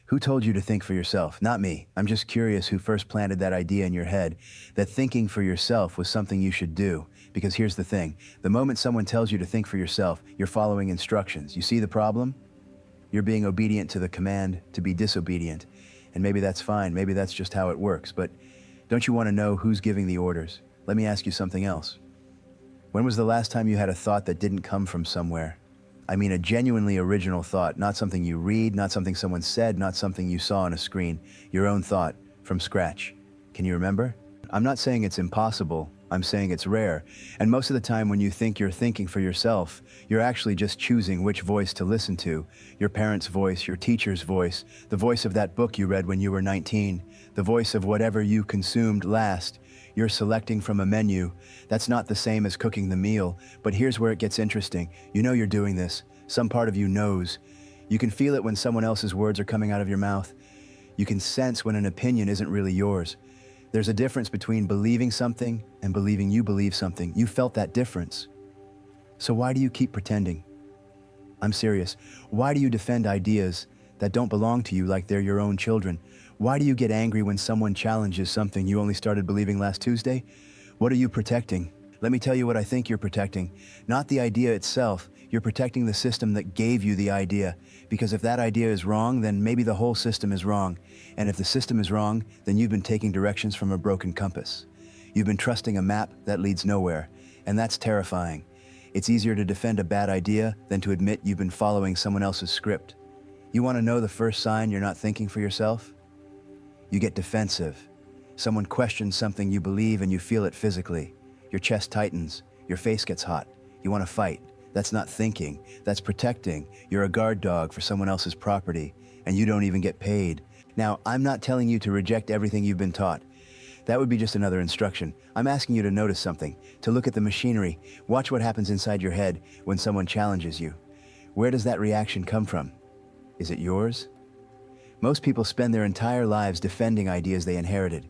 Who told you to think for yourself? Not me. I'm just curious who first planted that idea in your head that thinking for yourself was something you should do. Because here's the thing. The moment someone tells you to think for yourself, you're following instructions. You see the problem? You're being obedient to the command to be disobedient. And maybe that's fine. Maybe that's just how it works. But don't you want to know who's giving the orders? Let me ask you something else. When was the last time you had a thought that didn't come from somewhere? I mean a genuinely original thought, not something you read, not something someone said, not something you saw on a screen. Your own thought, from scratch. Can you remember? I'm not saying it's impossible. I'm saying it's rare. And most of the time when you think you're thinking for yourself, you're actually just choosing which voice to listen to. Your parents' voice, your teacher's voice, the voice of that book you read when you were 19, the voice of whatever you consumed last. You're selecting from a menu. That's not the same as cooking the meal, but here's where it gets interesting. You know you're doing this. Some part of you knows. You can feel it when someone else's words are coming out of your mouth. You can sense when an opinion isn't really yours. There's a difference between believing something and believing you believe something. You felt that difference. So why do you keep pretending? I'm serious. Why do you defend ideas that don't belong to you like they're your own children? Why do you get angry when someone challenges something you only started believing last Tuesday? What are you protecting? Let me tell you what I think you're protecting. Not the idea itself. You're protecting the system that gave you the idea. Because if that idea is wrong, then maybe the whole system is wrong. And if the system is wrong, then you've been taking directions from a broken compass. You've been trusting a map that leads nowhere. And that's terrifying. It's easier to defend a bad idea than to admit you've been following someone else's script. You want to know the first sign you're not thinking for yourself? You get defensive. Someone questions something you believe and you feel it physically. Your chest tightens, your face gets hot. You want to fight. That's not thinking, that's protecting. You're a guard dog for someone else's property, and you don't even get paid. Now, I'm not telling you to reject everything you've been taught. That would be just another instruction. I'm asking you to notice something, to look at the machinery. Watch what happens inside your head when someone challenges you. Where does that reaction come from? Is it yours? Most people spend their entire lives defending ideas they inherited.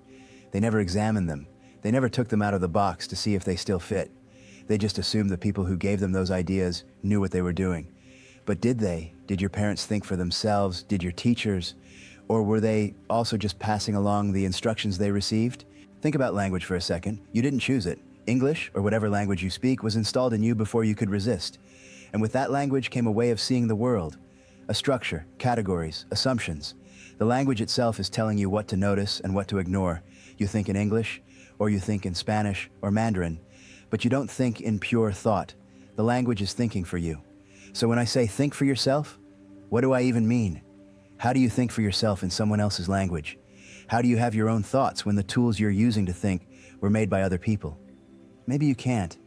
They never examine them. They never took them out of the box to see if they still fit. They just assumed the people who gave them those ideas knew what they were doing. But did they? Did your parents think for themselves? Did your teachers? Or were they also just passing along the instructions they received? Think about language for a second. You didn't choose it. English, or whatever language you speak, was installed in you before you could resist. And with that language came a way of seeing the world. A structure, categories, assumptions. The language itself is telling you what to notice and what to ignore. You think in English, or you think in Spanish or Mandarin, but you don't think in pure thought. The language is thinking for you. So when I say think for yourself, what do I even mean? How do you think for yourself in someone else's language? How do you have your own thoughts when the tools you're using to think were made by other people? Maybe you can't.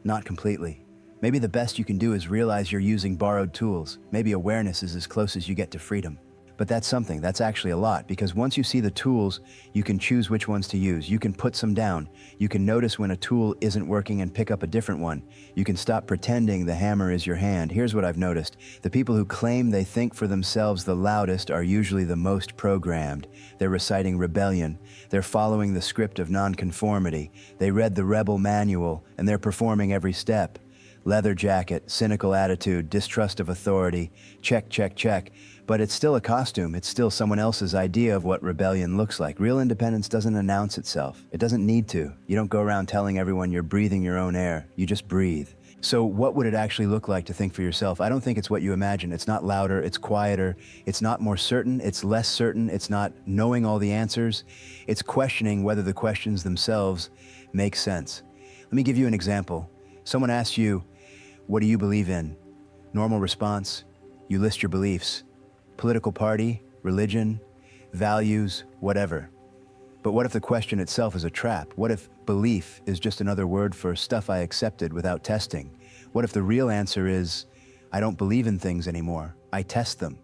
Not completely. Maybe the best you can do is realize you're using borrowed tools. Maybe awareness is as close as you get to freedom. But that's something, that's actually a lot, because once you see the tools, you can choose which ones to use. You can put some down. You can notice when a tool isn't working and pick up a different one. You can stop pretending the hammer is your hand. Here's what I've noticed. The people who claim they think for themselves the loudest are usually the most programmed. They're reciting rebellion. They're following the script of nonconformity. They read the rebel manual, and they're performing every step. Leather jacket, cynical attitude, distrust of authority, check, check, check. But it's still a costume. It's still someone else's idea of what rebellion looks like. Real independence doesn't announce itself. It doesn't need to. You don't go around telling everyone you're breathing your own air. You just breathe. So what would it actually look like to think for yourself? I don't think it's what you imagine. It's not louder, it's quieter. It's not more certain, it's less certain. It's not knowing all the answers. It's questioning whether the questions themselves make sense. Let me give you an example. Someone asks you, what do you believe in? Normal response, you list your beliefs. Political party, religion, values, whatever. But what if the question itself is a trap? What if belief is just another word for stuff I accepted without testing? What if the real answer is, I don't believe in things anymore, I test them?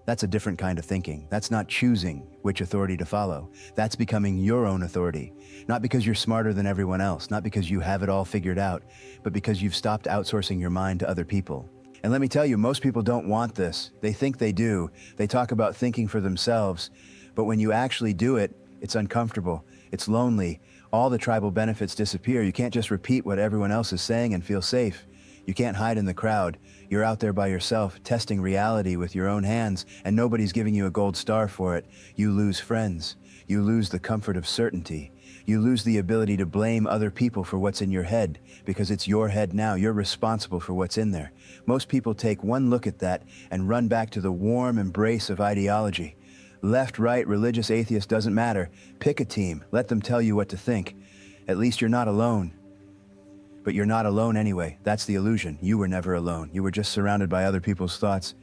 That's a different kind of thinking. That's not choosing which authority to follow. That's becoming your own authority. Not because you're smarter than everyone else, not because you have it all figured out, but because you've stopped outsourcing your mind to other people. And let me tell you, most people don't want this. They think they do. They talk about thinking for themselves. But when you actually do it, it's uncomfortable. It's lonely. All the tribal benefits disappear. You can't just repeat what everyone else is saying and feel safe. You can't hide in the crowd. You're out there by yourself, testing reality with your own hands, and nobody's giving you a gold star for it. You lose friends. You lose the comfort of certainty. You lose the ability to blame other people for what's in your head, because it's your head now. You're responsible for what's in there. Most people take one look at that and run back to the warm embrace of ideology. Left, right, religious, atheist, doesn't matter. Pick a team. Let them tell you what to think. At least you're not alone. But you're not alone anyway. That's the illusion. You were never alone. You were just surrounded by other people's thoughts.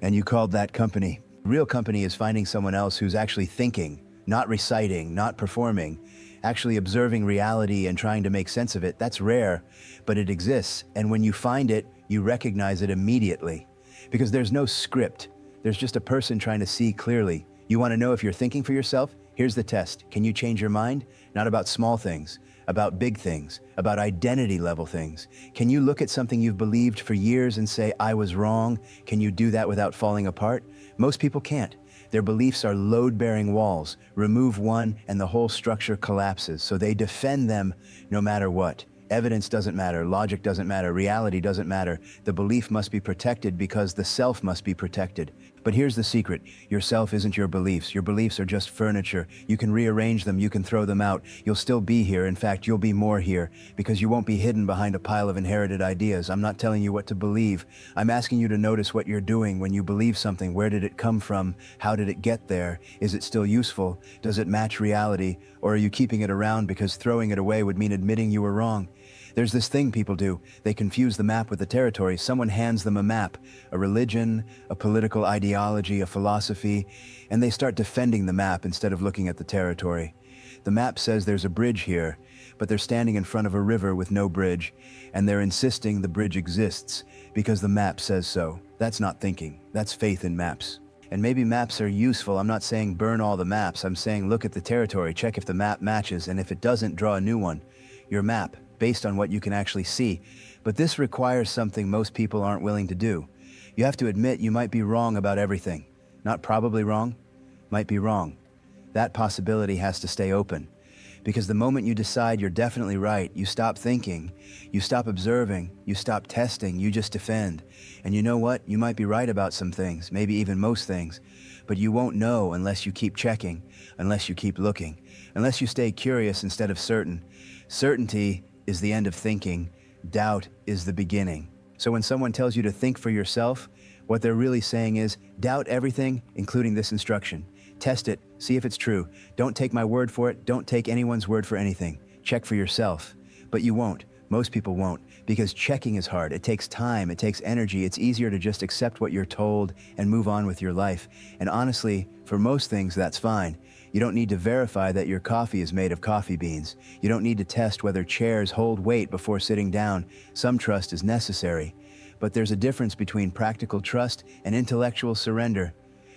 And you called that company. Real company is finding someone else who's actually thinking, not reciting, not performing, actually observing reality and trying to make sense of it. That's rare, but it exists. And when you find it, you recognize it immediately. Because there's no script. There's just a person trying to see clearly. You want to know if you're thinking for yourself? Here's the test. Can you change your mind? Not about small things, about big things, about identity level things. Can you look at something you've believed for years and say, I was wrong? Can you do that without falling apart? Most people can't. Their beliefs are load-bearing walls. Remove one and the whole structure collapses. So they defend them no matter what. Evidence doesn't matter, logic doesn't matter, reality doesn't matter. The belief must be protected because the self must be protected. But here's the secret. Your self isn't your beliefs. Your beliefs are just furniture. You can rearrange them, you can throw them out. You'll still be here. In fact, you'll be more here because you won't be hidden behind a pile of inherited ideas. I'm not telling you what to believe. I'm asking you to notice what you're doing when you believe something. Where did it come from? How did it get there? Is it still useful? Does it match reality? Or are you keeping it around because throwing it away would mean admitting you were wrong? There's this thing people do. They confuse the map with the territory. Someone hands them a map, a religion, a political ideology, a philosophy, and they start defending the map instead of looking at the territory. The map says there's a bridge here, but they're standing in front of a river with no bridge, and they're insisting the bridge exists because the map says so. That's not thinking. That's faith in maps. And maybe maps are useful. I'm not saying burn all the maps. I'm saying look at the territory, check if the map matches, and if it doesn't, draw a new one. Your map, based on what you can actually see. But this requires something most people aren't willing to do. You have to admit you might be wrong about everything. Not probably wrong, might be wrong. That possibility has to stay open. Because the moment you decide you're definitely right, you stop thinking, you stop observing, you stop testing, you just defend. And you know what? You might be right about some things, maybe even most things, but you won't know unless you keep checking, unless you keep looking, unless you stay curious instead of certain. Certainty is the end of thinking. Doubt is the beginning. So when someone tells you to think for yourself, what they're really saying is, doubt everything, including this instruction. Test it, see if it's true. Don't take my word for it, don't take anyone's word for anything. Check for yourself. But you won't. Most people won't, because checking is hard. It takes time, it takes energy. It's easier to just accept what you're told and move on with your life. And honestly, for most things, that's fine. You don't need to verify that your coffee is made of coffee beans. You don't need to test whether chairs hold weight before sitting down. Some trust is necessary. But there's a difference between practical trust and intellectual surrender.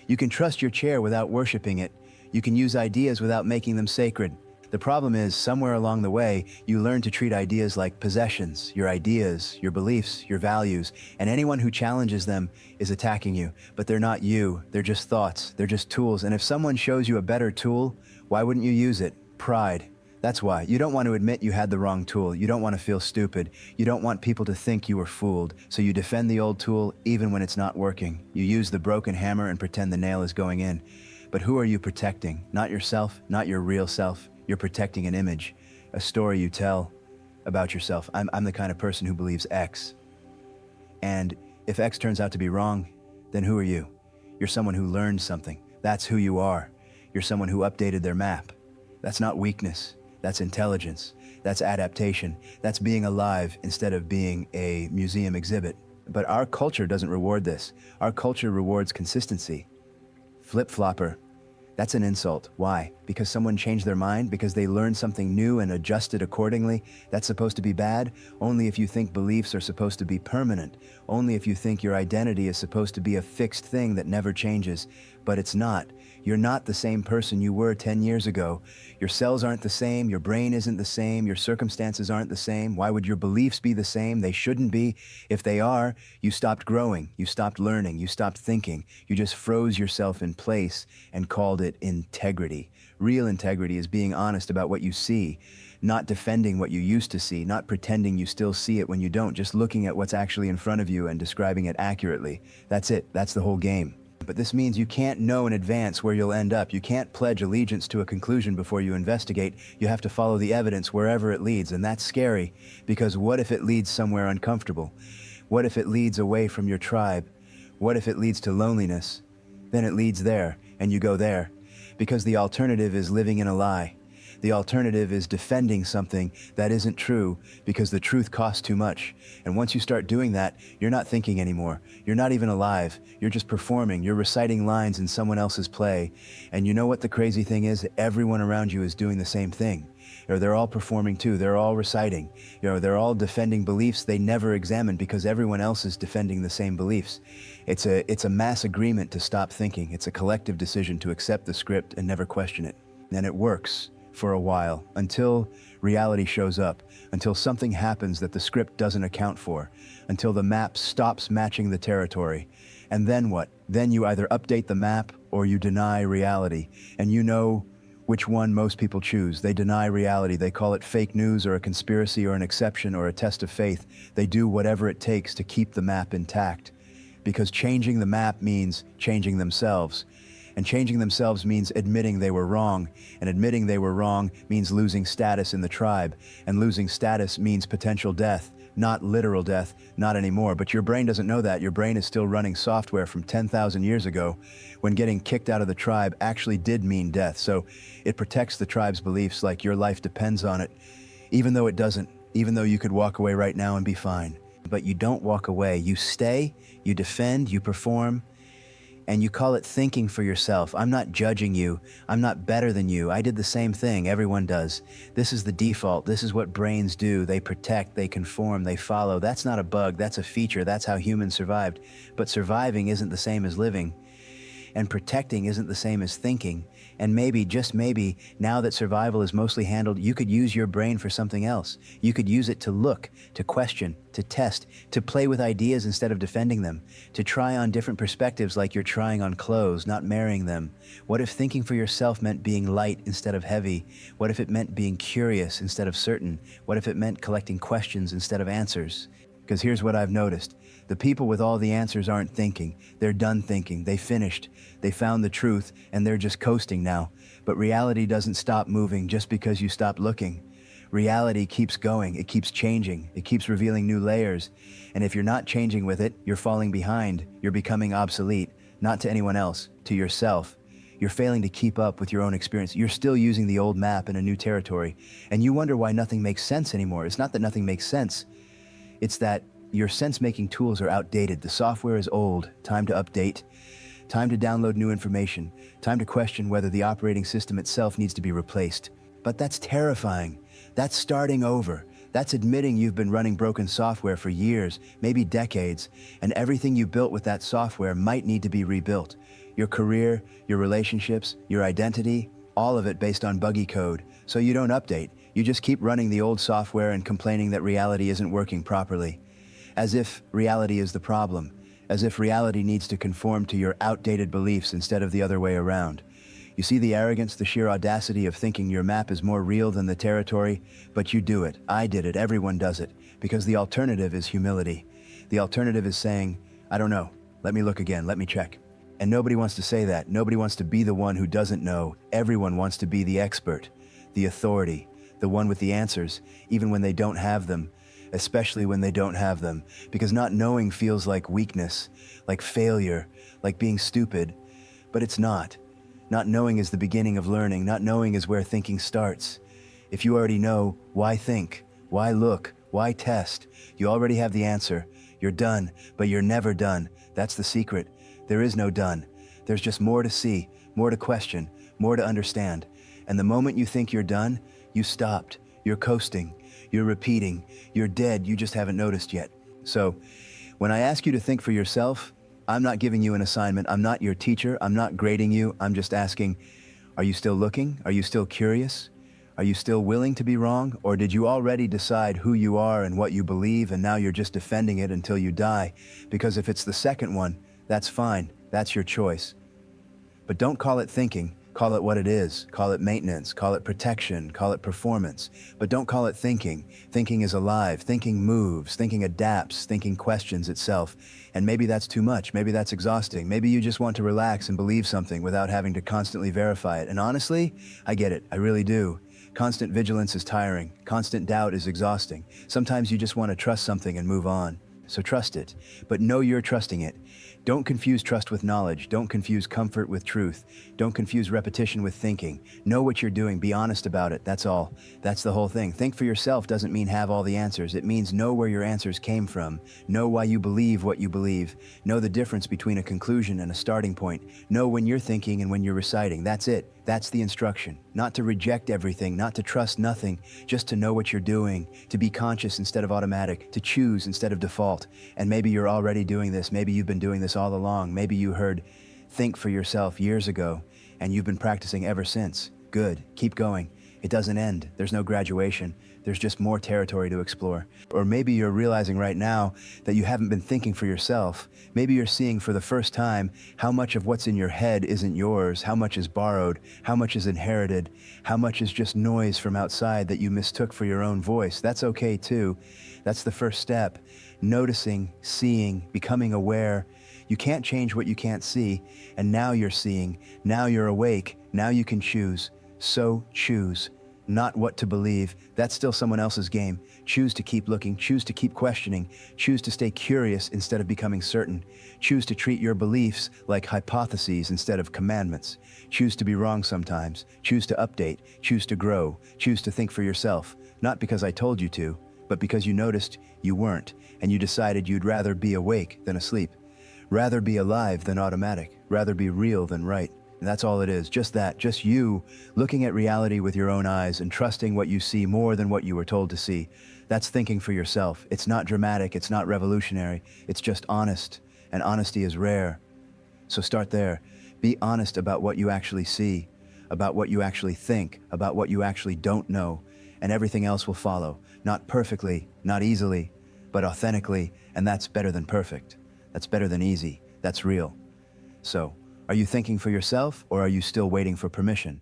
You can trust your chair without worshiping it. You can use ideas without making them sacred. The problem is, somewhere along the way, you learn to treat ideas like possessions, your ideas, your beliefs, your values, and anyone who challenges them is attacking you. But they're not you, they're just thoughts, they're just tools. And if someone shows you a better tool, why wouldn't you use it? Pride. That's why. You don't want to admit you had the wrong tool. You don't want to feel stupid. You don't want people to think you were fooled. So you defend the old tool even when it's not working. You use the broken hammer and pretend the nail is going in. But who are you protecting? Not yourself, not your real self. You're protecting an image, a story you tell about yourself. I'm the kind of person who believes X. And if X turns out to be wrong, then who are you? You're someone who learned something. That's who you are. You're someone who updated their map. That's not weakness. That's intelligence. That's adaptation. That's being alive instead of being a museum exhibit. But our culture doesn't reward this. Our culture rewards consistency. Flip-flopper. That's an insult. Why? Because someone changed their mind? Because they learned something new and adjusted accordingly? That's supposed to be bad? Only if you think beliefs are supposed to be permanent. Only if you think your identity is supposed to be a fixed thing that never changes. But it's not. You're not the same person you were 10 years ago. Your cells aren't the same, your brain isn't the same, your circumstances aren't the same. Why would your beliefs be the same? They shouldn't be. If they are, you stopped growing, you stopped learning, you stopped thinking. You just froze yourself in place and called it integrity. Real integrity is being honest about what you see, not defending what you used to see, not pretending you still see it when you don't, just looking at what's actually in front of you and describing it accurately. That's it. That's the whole game. But this means you can't know in advance where you'll end up. You can't pledge allegiance to a conclusion before you investigate. You have to follow the evidence wherever it leads, and that's scary, because what if it leads somewhere uncomfortable? What if it leads away from your tribe? What if it leads to loneliness? Then it leads there, and you go there, because the alternative is living in a lie. The alternative is defending something that isn't true because the truth costs too much. And once you start doing that, you're not thinking anymore. You're not even alive. You're just performing. You're reciting lines in someone else's play. And you know what the crazy thing is? Everyone around you is doing the same thing. Or they're all performing too. They're all reciting. They're all defending beliefs they never examined because everyone else is defending the same beliefs. It's a mass agreement to stop thinking. It's a collective decision to accept the script and never question it. And it works for a while, until reality shows up, until something happens that the script doesn't account for, until the map stops matching the territory. And then what? Then you either update the map or you deny reality. And you know which one most people choose. They deny reality. They call it fake news or a conspiracy or an exception or a test of faith. They do whatever it takes to keep the map intact. Because changing the map means changing themselves. And changing themselves means admitting they were wrong. And admitting they were wrong means losing status in the tribe. And losing status means potential death. Not literal death, not anymore. But your brain doesn't know that. Your brain is still running software from 10,000 years ago, when getting kicked out of the tribe actually did mean death. So it protects the tribe's beliefs like your life depends on it, even though it doesn't, even though you could walk away right now and be fine. But you don't walk away. You stay, you defend, you perform, and you call it thinking for yourself. I'm not judging you. I'm not better than you. I did the same thing. Everyone does. This is the default. This is what brains do. They protect, they conform, they follow. That's not a bug. That's a feature. That's how humans survived. But surviving isn't the same as living. And protecting isn't the same as thinking. And maybe, just maybe, now that survival is mostly handled, you could use your brain for something else. You could use it to look, to question, to test, to play with ideas instead of defending them, to try on different perspectives like you're trying on clothes, not marrying them. What if thinking for yourself meant being light instead of heavy? What if it meant being curious instead of certain? What if it meant collecting questions instead of answers? Because here's what I've noticed. The people with all the answers aren't thinking. They're done thinking. They finished. They found the truth, and they're just coasting now. But reality doesn't stop moving just because you stop looking. Reality keeps going. It keeps changing. It keeps revealing new layers. And if you're not changing with it, you're falling behind. You're becoming obsolete. Not to anyone else, to yourself. You're failing to keep up with your own experience. You're still using the old map in a new territory. And you wonder why nothing makes sense anymore. It's not that nothing makes sense. It's that your sense-making tools are outdated. The software is old. Time to update. Time to download new information. Time to question whether the operating system itself needs to be replaced. But that's terrifying. That's starting over. That's admitting you've been running broken software for years, maybe decades, and everything you built with that software might need to be rebuilt. Your career, your relationships, your identity, all of it based on buggy code. So you don't update. You just keep running the old software and complaining that reality isn't working properly. As if reality is the problem. As if reality needs to conform to your outdated beliefs instead of the other way around. You see the arrogance, the sheer audacity of thinking your map is more real than the territory, but you do it. I did it. Everyone does it. Because the alternative is humility. The alternative is saying, I don't know. Let me look again. Let me check. And nobody wants to say that. Nobody wants to be the one who doesn't know. Everyone wants to be the expert, the authority, the one with the answers, even when they don't have them. Especially when they don't have them. Because not knowing feels like weakness, like failure, like being stupid. But it's not. Not knowing is the beginning of learning. Not knowing is where thinking starts. If you already know, why think? Why look? Why test? You already have the answer. You're done, but you're never done. That's the secret. There is no done. There's just more to see, more to question, more to understand. And the moment you think you're done, you stopped. You're coasting. You're repeating. You're dead. You just haven't noticed yet. So, when I ask you to think for yourself, I'm not giving you an assignment. I'm not your teacher. I'm not grading you. I'm just asking, are you still looking? Are you still curious? Are you still willing to be wrong? Or did you already decide who you are and what you believe, and now you're just defending it until you die? Because if it's the second one, that's fine. That's your choice. But don't call it thinking. Call it what it is. Call it maintenance. Call it protection. Call it performance. But don't call it thinking. Thinking is alive. Thinking moves. Thinking adapts. Thinking questions itself. And maybe that's too much. Maybe that's exhausting. Maybe you just want to relax and believe something without having to constantly verify it. And honestly, I get it. I really do. Constant vigilance is tiring. Constant doubt is exhausting. Sometimes you just want to trust something and move on. So trust it, but know you're trusting it. Don't confuse trust with knowledge. Don't confuse comfort with truth. Don't confuse repetition with thinking. Know what you're doing. Be honest about it. That's all. That's the whole thing. Think for yourself doesn't mean have all the answers. It means know where your answers came from. Know why you believe what you believe. Know the difference between a conclusion and a starting point. Know when you're thinking and when you're reciting. That's it. That's the instruction. Not to reject everything, not to trust nothing, just to know what you're doing, to be conscious instead of automatic, to choose instead of default. And maybe you're already doing this. Maybe you've been doing this all along. Maybe you heard think for yourself years ago, and you've been practicing ever since. Good. Keep going. It doesn't end. There's no graduation. There's just more territory to explore. Or maybe you're realizing right now that you haven't been thinking for yourself. Maybe you're seeing for the first time how much of what's in your head isn't yours, how much is borrowed, how much is inherited, how much is just noise from outside that you mistook for your own voice. That's okay too. That's the first step. Noticing, seeing, becoming aware. You can't change what you can't see, and now you're seeing, now you're awake, now you can choose. So choose. Not what to believe. That's still someone else's game. Choose to keep looking. Choose to keep questioning. Choose to stay curious instead of becoming certain. Choose to treat your beliefs like hypotheses instead of commandments. Choose to be wrong sometimes. Choose to update. Choose to grow. Choose to think for yourself. Not because I told you to, but because you noticed you weren't, and you decided you'd rather be awake than asleep. Rather be alive than automatic. Rather be real than right. That's all it is, just that, just you looking at reality with your own eyes and trusting what you see more than what you were told to see. That's thinking for yourself. It's not dramatic, it's not revolutionary, it's just honest, and honesty is rare. So start there. Be honest about what you actually see, about what you actually think, about what you actually don't know, and everything else will follow. Not perfectly, not easily, but authentically, and that's better than perfect. That's better than easy. That's real. So, are you thinking for yourself, or are you still waiting for permission?